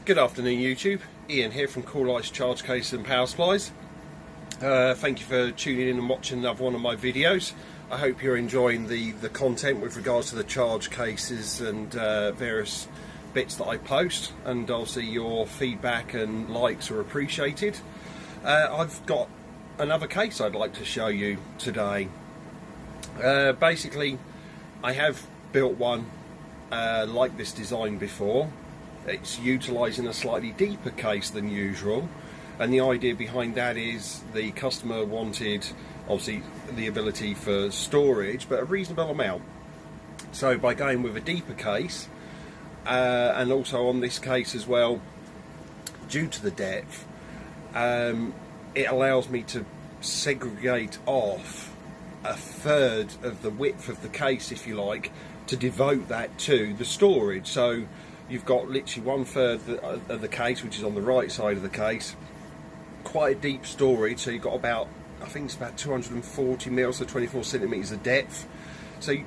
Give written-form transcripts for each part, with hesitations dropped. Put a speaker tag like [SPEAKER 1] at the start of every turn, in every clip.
[SPEAKER 1] Good afternoon YouTube, Ian here from Coolice Charge Cases and Power Supplies. Thank you for tuning in and watching another one of my videos. I hope you're enjoying the content with regards to the charge cases and various bits that I post, and obviously your feedback and likes are appreciated. I've got another case I'd like to show you today. Basically, I have built one like this design before. It's utilising a slightly deeper case than usual, and the idea behind that is the customer wanted obviously the ability for storage, but a reasonable amount. So by going with a deeper case, and also on this case as well, due to the depth, it allows me to segregate off a third of the width of the case, if you like, to devote that to the storage. So you've got literally 1/3 of the case, which is on the right side of the case, quite a deep storage. So you've got about, I think it's about 240 mils, so 24 centimeters of depth. So you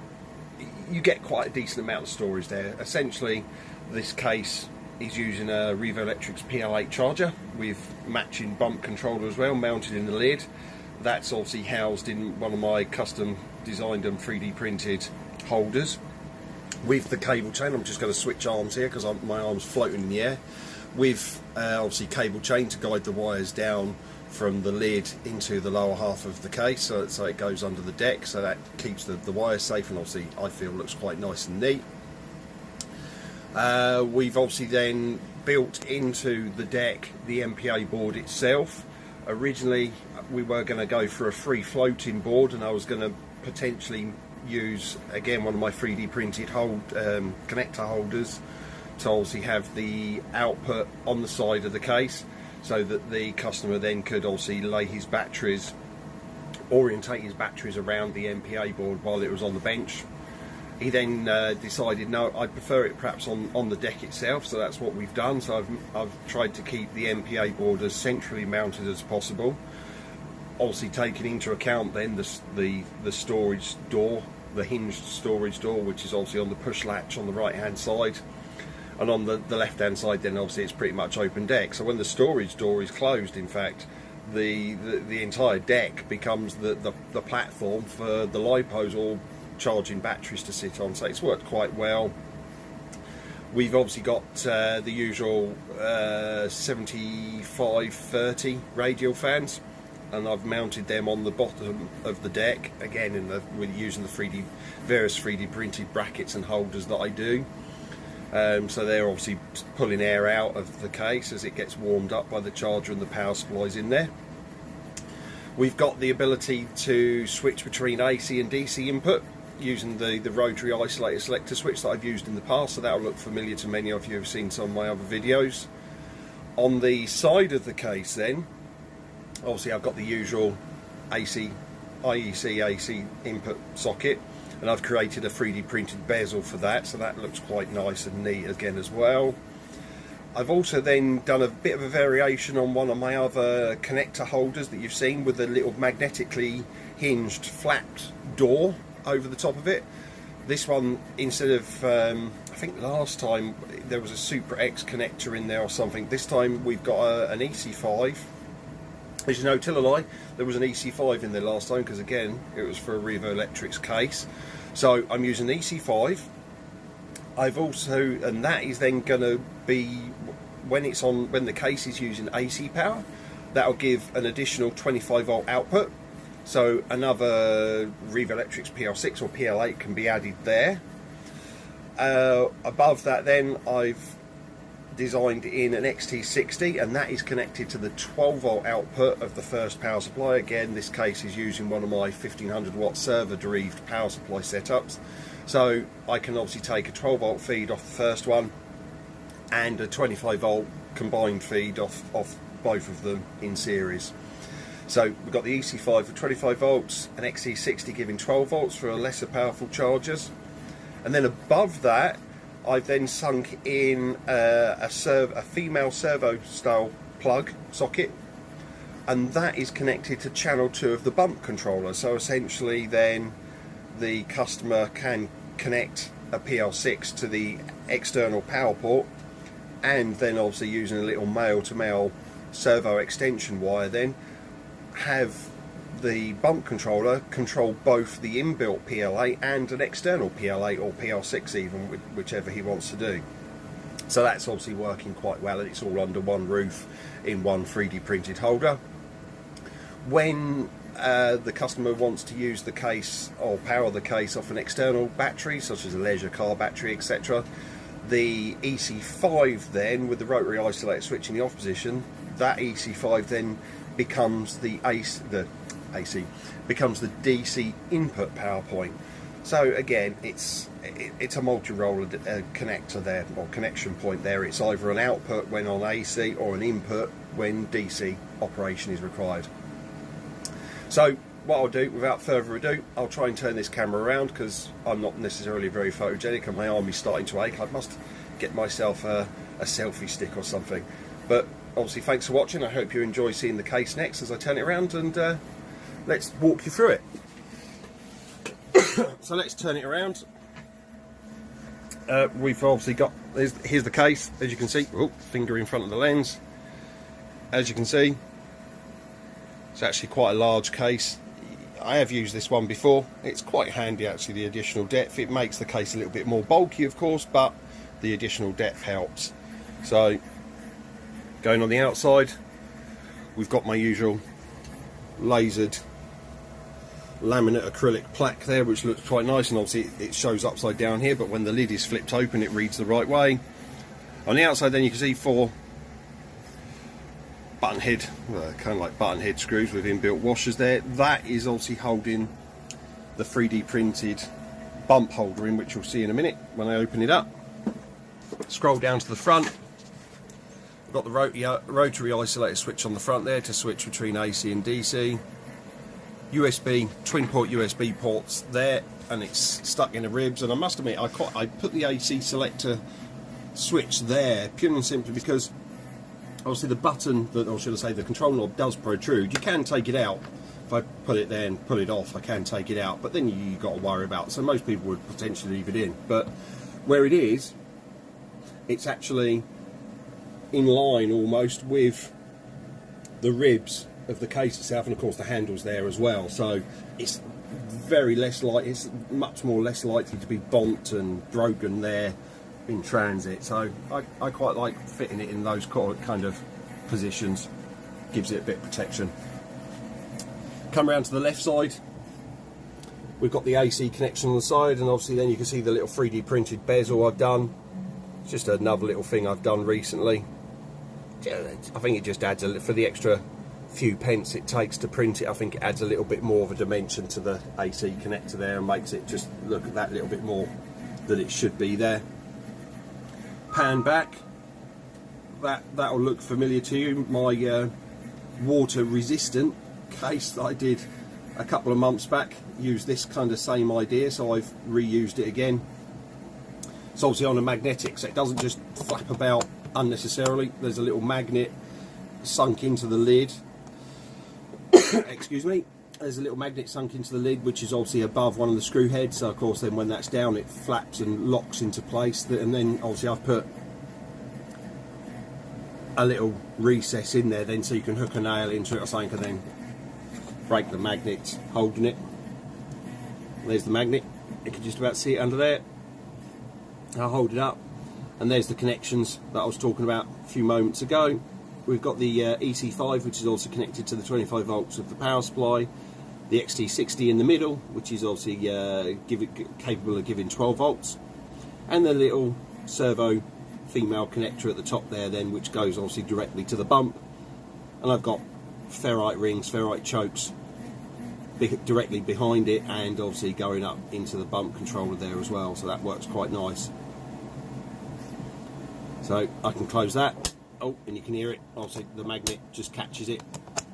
[SPEAKER 1] get quite a decent amount of storage there. Essentially, this case is using a Revolectrix PL8 charger with matching bump controller as well, mounted in the lid. That's obviously housed in one of my custom designed and 3D printed holders. With the cable chain, I'm just going to switch arms here because my arm's floating in the air. With obviously cable chain to guide the wires down from the lid into the lower half of the case, so it goes under the deck, so that keeps the wires safe, and obviously I feel looks quite nice and neat. We've obviously then built into the deck the MPA board itself. Originally we were going to go for a free floating board, and I was going to potentially use again one of my 3D printed connector holders to obviously have the output on the side of the case, so that the customer then could obviously lay his batteries, orientate his batteries around the MPA board while it was on the bench. He then decided, no, I'd prefer it perhaps on the deck itself, so that's what we've done. So I've tried to keep the MPA board as centrally mounted as possible, obviously taking into account then the storage door, the hinged storage door, which is obviously on the push latch on the right hand side, and on the left hand side then obviously it's pretty much open deck. So when the storage door is closed, in fact the entire deck becomes the platform for the lipos or charging batteries to sit on. So it's worked quite well. We've obviously got the usual 75/30 radial fans, and I've mounted them on the bottom of the deck again with using the various 3D printed brackets and holders that I do. So they're obviously pulling air out of the case as it gets warmed up by the charger and the power supplies in there. We've got the ability to switch between AC and DC input using the rotary isolator selector switch that I've used in the past, so that'll look familiar to many of you who've seen some of my other videos. On the side of the case then, obviously I've got the usual IEC AC input socket, and I've created a 3D printed bezel for that, so that looks quite nice and neat again as well. I've also then done a bit of a variation on one of my other connector holders that you've seen, with a little magnetically hinged flapped door over the top of it. This one, instead of I think last time there was a Super X connector in there or something, this time we've got an EC5. As you know, tell a lie, there was an EC5 in there last time because again it was for a Revolectrix case. So I'm using EC5. I've also, and that is then going to be when the case is using AC power, that'll give an additional 25 volt output. So another Revolectrix PL6 or PL8 can be added there. Above that then I've designed in an XT60, and that is connected to the 12 volt output of the first power supply. Again, this case is using one of my 1500 watt servo derived power supply setups, so I can obviously take a 12 volt feed off the first one and a 25 volt combined feed off both of them in series. So we've got the EC5 for 25 volts, an XT60 giving 12 volts for lesser powerful chargers, and then above that I've then sunk in a female servo style plug socket, and that is connected to channel 2 of the bump controller. So essentially then the customer can connect a PL6 to the external power port and then obviously using a little male-to-male servo extension wire, then have the bump controller control both the inbuilt PL8 and an external PL8 or PL6 even, whichever he wants to do. So that's obviously working quite well, and it's all under one roof in one 3D printed holder. When the customer wants to use the case or power the case off an external battery, such as a leisure car battery, etc., the EC5 then, with the rotary isolator switch in the off position, that EC5 then becomes the becomes the DC input power point. So again, it's a multi-role connector there, or connection point there. It's either an output when on AC or an input when DC operation is required. So what I'll do, without further ado, I'll try and turn this camera around, because I'm not necessarily very photogenic and my arm is starting to ache. I must get myself a selfie stick or something. But obviously, thanks for watching. I hope you enjoy seeing the case next as I turn it around, and let's walk you through it. So let's turn it around. We've obviously got, here's the case, as you can see. Oh, finger in front of the lens. As you can see, it's actually quite a large case. I have used this one before. It's quite handy actually, the additional depth. It makes the case a little bit more bulky, of course, but the additional depth helps. So going on the outside, we've got my usual lasered laminate acrylic plaque there, which looks quite nice, and obviously it shows upside down here, but when the lid is flipped open it reads the right way. On the outside then you can see 4 button head, kind of like button head screws with inbuilt washers there. That is obviously holding the 3D printed bump holder in, which you'll see in a minute when I open it up. Scroll down to the front. I've got the rotary isolator switch on the front there to switch between AC and DC. USB, twin port USB ports there, and it's stuck in the ribs. And I must admit, I put the AC selector switch there purely and simply because obviously the button, or should I say the control knob, does protrude. You can take it out. If I put it there and pull it off, I can take it out, but then you've got to worry about it. So most people would potentially leave it in, but where it is, it's actually in line almost with the ribs of the case itself, and of course the handle's there as well, so it's it's much more less likely to be bumped and broken there in transit. So I quite like fitting it in those kind of positions, gives it a bit of protection. Come around to the left side, we've got the AC connection on the side, and obviously then you can see the little 3D printed bezel I've done. It's just another little thing I've done recently. I think it just adds for the extra few pence it takes to print it, I think it adds a little bit more of a dimension to the AC connector there and makes it just look at that little bit more that it should be there. Pan back, that'll look familiar to you. My water resistant case that I did a couple of months back used this kind of same idea, so I've reused it again. It's obviously on a magnetic, so it doesn't just flap about unnecessarily. There's a little magnet sunk into the lid. Excuse me. There's a little magnet sunk into the lid, which is obviously above one of the screw heads, so of course then when that's down it flaps and locks into place. And then obviously I've put a little recess in there then, so you can hook a nail into it or something and then break the magnet holding it. There's the magnet, you can just about see it under there. I'll hold it up, and there's the connections that I was talking about a few moments ago. We've got the EC5, which is also connected to the 25 volts of the power supply, the XT60 in the middle, which is obviously capable of giving 12 volts, and the little servo female connector at the top there then, which goes obviously directly to the bump. And I've got ferrite rings, ferrite chokes directly behind it, and obviously going up into the bump controller there as well, so that works quite nice. So I can close that. Oh, and you can hear it, obviously the magnet just catches it,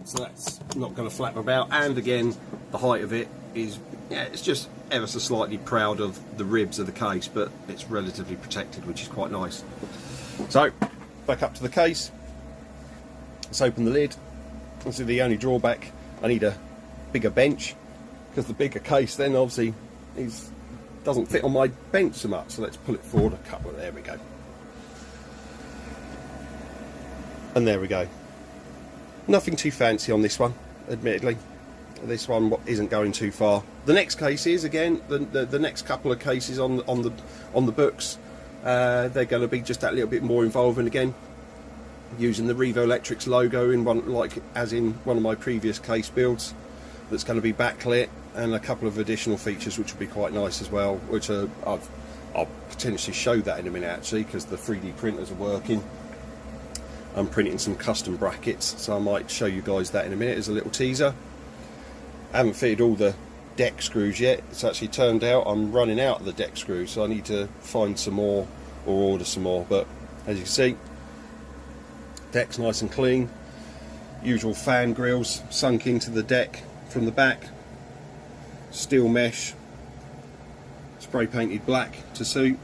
[SPEAKER 1] so that's not going to flap about. And again, the height of it is, yeah, it's just ever so slightly proud of the ribs of the case, but it's relatively protected, which is quite nice. So back up to the case, let's open the lid. This is the only drawback, I need a bigger bench, because the bigger case then obviously doesn't fit on my bench so much. So let's pull it forward a couple, there we go. And there we go. Nothing too fancy on this one, admittedly. This one isn't going too far. The next cases, again, the next couple of cases on the books, they're going to be just that little bit more involved, and again, using the Revolectrix logo in one, like as in one of my previous case builds. That's going to be backlit, and a couple of additional features which will be quite nice as well. Which I'll potentially show that in a minute actually, because the 3D printers are working. I'm printing some custom brackets, so I might show you guys that in a minute as a little teaser. I haven't fitted all the deck screws yet. It's actually turned out I'm running out of the deck screws, so I need to find some more or order some more. But as you can see, deck's nice and clean. Usual fan grills sunk into the deck from the back. Steel mesh, spray painted black to suit.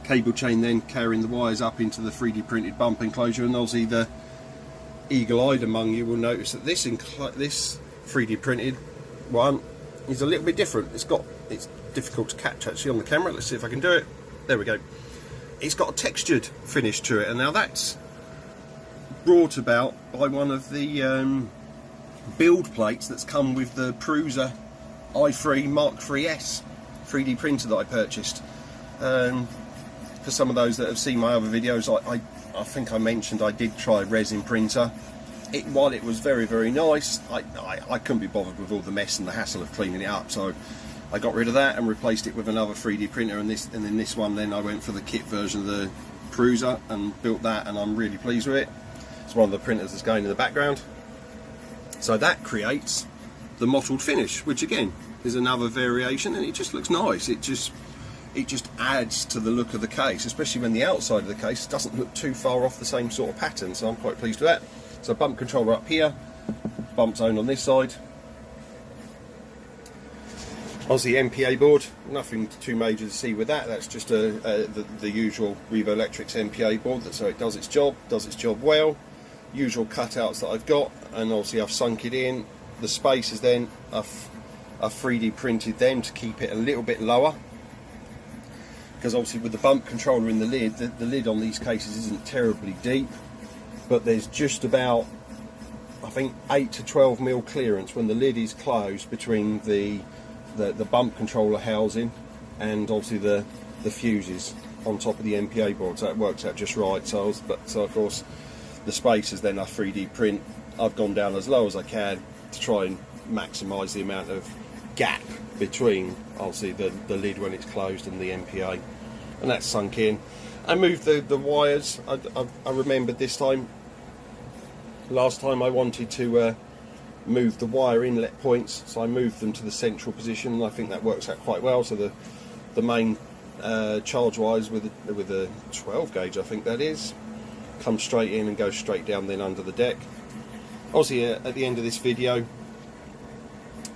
[SPEAKER 1] Cable chain then carrying the wires up into the 3D printed bump enclosure, and obviously the eagle-eyed among you will notice that this 3D printed one is a little bit different. It's difficult to catch actually on the camera. Let's see if I can do it. There we go. It's got a textured finish to it, and now that's brought about by one of the build plates that's come with the Prusa i3 Mark III's 3D printer that I purchased. For some of those that have seen my other videos, I think I mentioned I did try a resin printer. While it was very, very nice, I couldn't be bothered with all the mess and the hassle of cleaning it up, so I got rid of that and replaced it with another 3D printer, and then this one then I went for the kit version of the Prusa and built that, and I'm really pleased with it. It's one of the printers that's going in the background. So that creates the mottled finish, which again is another variation, and it just looks nice. It just adds to the look of the case, especially when the outside of the case doesn't look too far off the same sort of pattern, so I'm quite pleased with that. So bump controller up here, bump zone on this side. Obviously MPA board, nothing too major to see with that. That's just the usual Revolectrix MPA board, so it does its job well. Usual cutouts that I've got, and obviously I've sunk it in. The spaces then I've 3D printed them to keep it a little bit lower, because obviously with the bump controller in the lid, the lid on these cases isn't terribly deep, but there's just about, I think, 8 to 12 mil clearance when the lid is closed between the bump controller housing and obviously the fuses on top of the MPA board, so it works out just right. So of course the spaces then I 3D print. I've gone down as low as I can to try and maximise the amount of gap between obviously the lid when it's closed and the MPA, and that's sunk in. I moved the wires. I remembered this time. Last time I wanted to move the wire inlet points, so I moved them to the central position, and I think that works out quite well. So the main charge wires with a 12 gauge, I think that is, come straight in and go straight down then under the deck. Obviously at the end of this video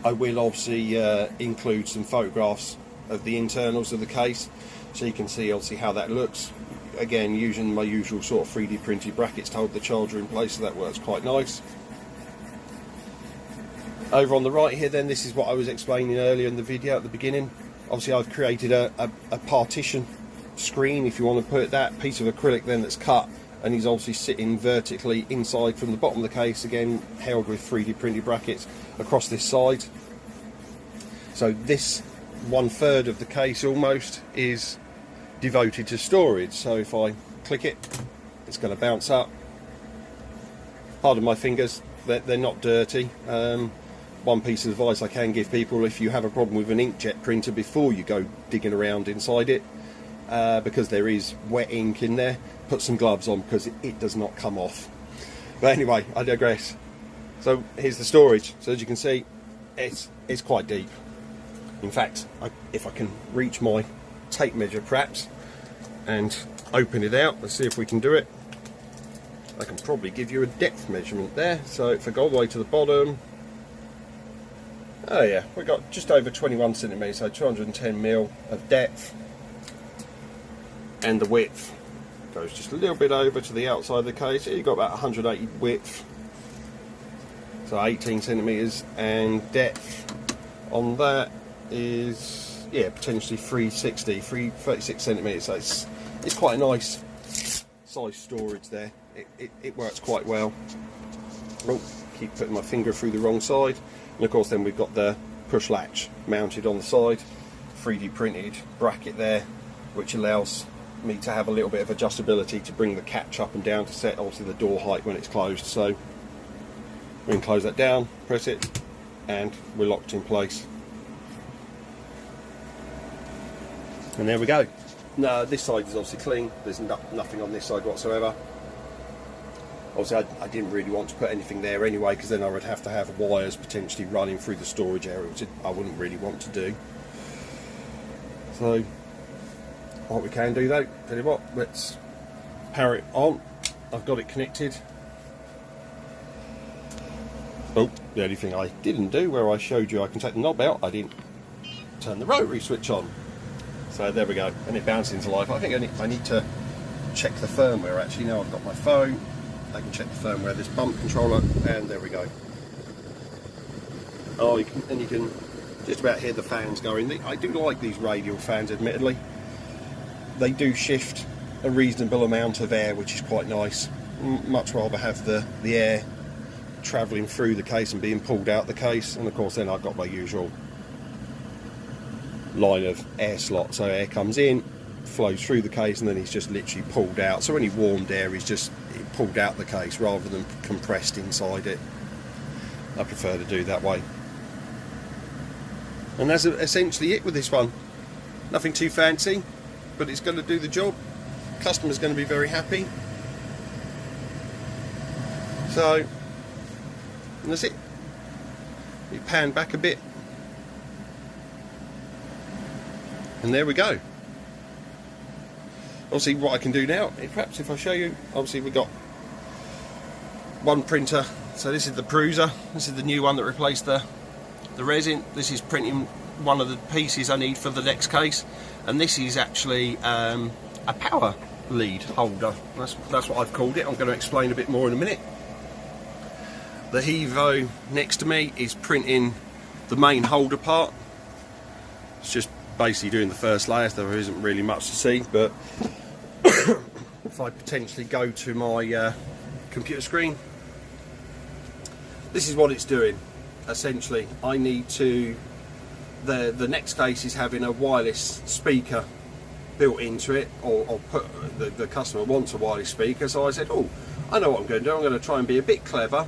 [SPEAKER 1] I will obviously include some photographs of the internals of the case, so you can see obviously how that looks. Again, using my usual sort of 3D printed brackets to hold the charger in place, so that works quite nice. Over on the right here then, this is what I was explaining earlier in the video at the beginning. Obviously I've created a partition screen, if you want to put it, that piece of acrylic then that's cut, and he's obviously sitting vertically inside from the bottom of the case, again held with 3D printed brackets across this side. So this 1/3 of the case almost is devoted to storage. So if I click it, it's going to bounce up. Pardon my fingers, they're not dirty. One piece of advice I can give people: if you have a problem with an inkjet printer, before you go digging around inside it, because there is wet ink in there, put some gloves on, because it does not come off. But anyway, I digress. So here's the storage. So as you can see, it's quite deep. In fact, if I can reach my tape measure perhaps and open it out, let's see if we can do it. I can probably give you a depth measurement there. So if I go all the way to the bottom, oh yeah, we've got just over 21 centimetres, so 210 mil of depth, and the width goes just a little bit over to the outside of the case. Here you've got about 180 width, so 18 centimetres, and depth on that is, yeah, potentially 336 centimetres, so it's quite a nice size storage there. It works quite well. Oh, keep putting my finger through the wrong side. And of course then we've got the push latch mounted on the side, 3D printed bracket there, which allows me to have a little bit of adjustability to bring the catch up and down to set obviously the door height when it's closed. So we can close that down, press it, and we're locked in place. And there we go. Now this side is obviously clean, there's nothing on this side whatsoever. Obviously I didn't really want to put anything there anyway, because then I would have to have wires potentially running through the storage area, which I wouldn't really want to do. So what we can do though, tell you what, let's power it on. I've got it connected. Oh, the only thing I didn't do, where I showed you I can take the knob out, I didn't turn the rotary switch on. So there we go, and it bounced into life. I think I need to check the firmware actually. Now I've got my phone, I can check the firmware of this bump controller, and there we go. Oh, you can just about hear the fans going. I do like these radial fans, admittedly. They do shift a reasonable amount of air, which is quite nice. Much rather have the air travelling through the case and being pulled out the case. And of course then I've got my usual line of air slot, so air comes in, flows through the case, and then it's just literally pulled out. So any warmed air is just pulled out the case rather than compressed inside it. I prefer to do that way. And that's essentially it with this one. Nothing too fancy, but it's going to do the job. Customer's going to be very happy. So, and that's it. We pan back a bit. And there we go. Obviously what I can do now, perhaps if I show you, obviously we've got one printer. So this is the Prusa, this is the new one that replaced the resin. This is printing one of the pieces I need for the next case. And this is actually a power lead holder. That's what I've called it. I'm going to explain a bit more in a minute. The Revo next to me is printing the main holder part. It's just basically doing the first layer, so there isn't really much to see, but if I potentially go to my computer screen, this is what it's doing. Essentially I need to, the next case is having a wireless speaker built into it, or put, the customer wants a wireless speaker, so I said, oh, I know what I'm going to do. I'm going to try and be a bit clever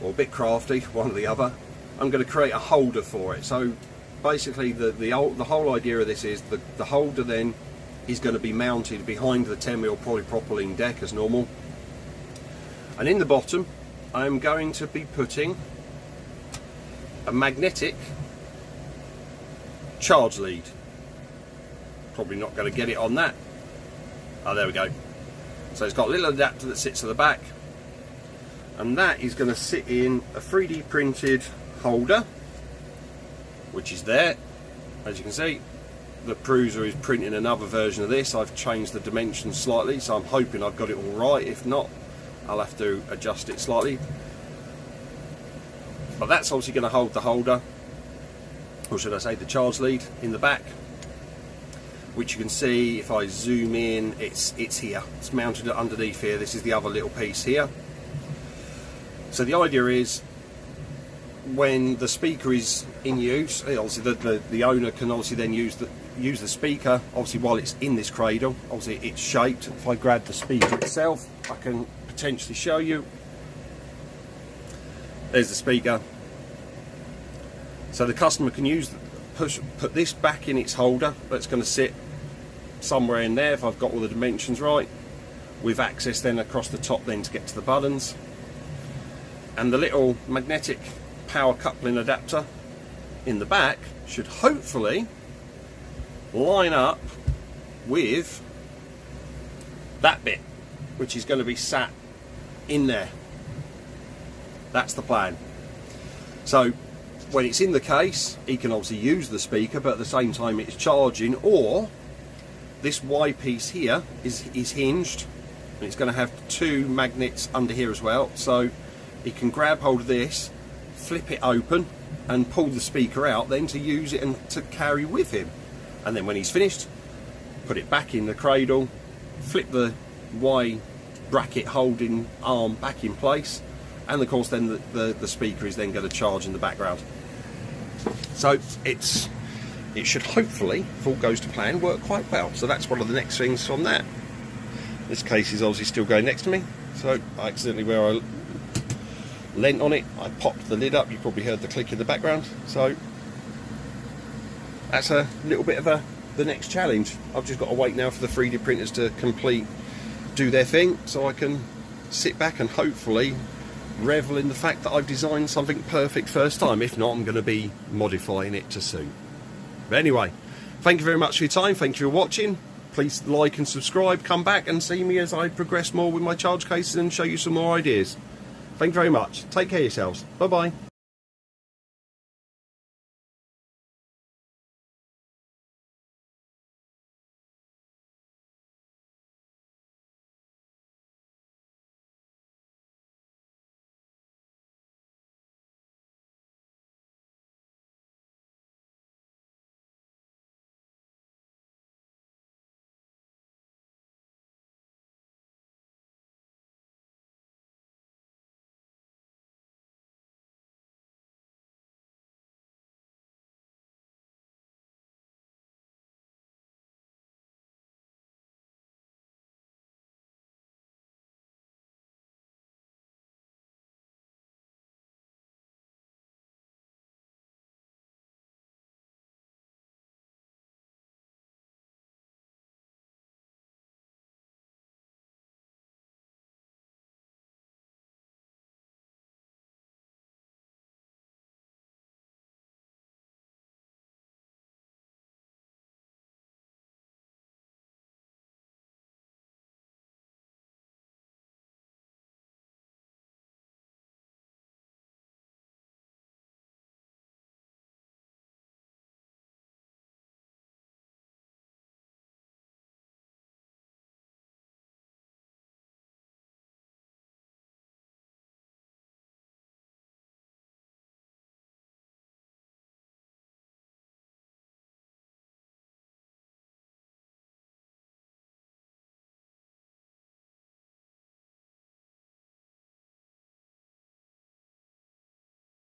[SPEAKER 1] or a bit crafty, one or the other. I'm going to create a holder for it. So basically the whole idea of this is the holder then is going to be mounted behind the 10mm polypropylene deck as normal, and in the bottom I'm going to be putting a magnetic charge lead. Probably not going to get it on that. Oh, there we go. So it's got a little adapter that sits at the back, and that is going to sit in a 3D printed holder, which is there. As you can see, the Prusa is printing another version of this. I've changed the dimensions slightly, so I'm hoping I've got it all right. If not, I'll have to adjust it slightly. But that's obviously going to hold the holder, or should I say the charge lead, in the back, which you can see if I zoom in, it's here. It's mounted underneath here. This is the other little piece here. So the idea is, when the speaker is in use, obviously the owner can obviously then use the speaker obviously while it's in this cradle. Obviously it's shaped. If I grab the speaker itself, I can potentially show you. There's the speaker. So the customer can put this back in its holder, but it's going to sit somewhere in there if I've got all the dimensions right, with access then across the top then to get to the buttons. And the little magnetic power coupling adapter in the back should hopefully line up with that bit, which is going to be sat in there. That's the plan. So when it's in the case, he can obviously use the speaker, but at the same time it's charging. Or this Y piece here is hinged, and it's going to have two magnets under here as well, so he can grab hold of this, flip it open, and pull the speaker out then to use it and to carry with him. And then when he's finished, put it back in the cradle, flip the Y bracket holding arm back in place, and of course then the speaker is then going to charge in the background. So it should hopefully, if all goes to plan, work quite well. So that's one of the next things from that. This case is obviously still going next to me, so I accidentally, where I leant on it, I popped the lid up. You probably heard the click in the background. So that's a little bit of the next challenge. I've just got to wait now for the 3D printers to do their thing, so I can sit back and hopefully revel in the fact that I've designed something perfect first time. If not, I'm going to be modifying it to suit. But anyway, thank you very much for your time. Thank you for watching. Please like and subscribe. Come back and see me as I progress more with my charge cases and show you some more ideas. Thank you very much. Take care of yourselves. Bye bye.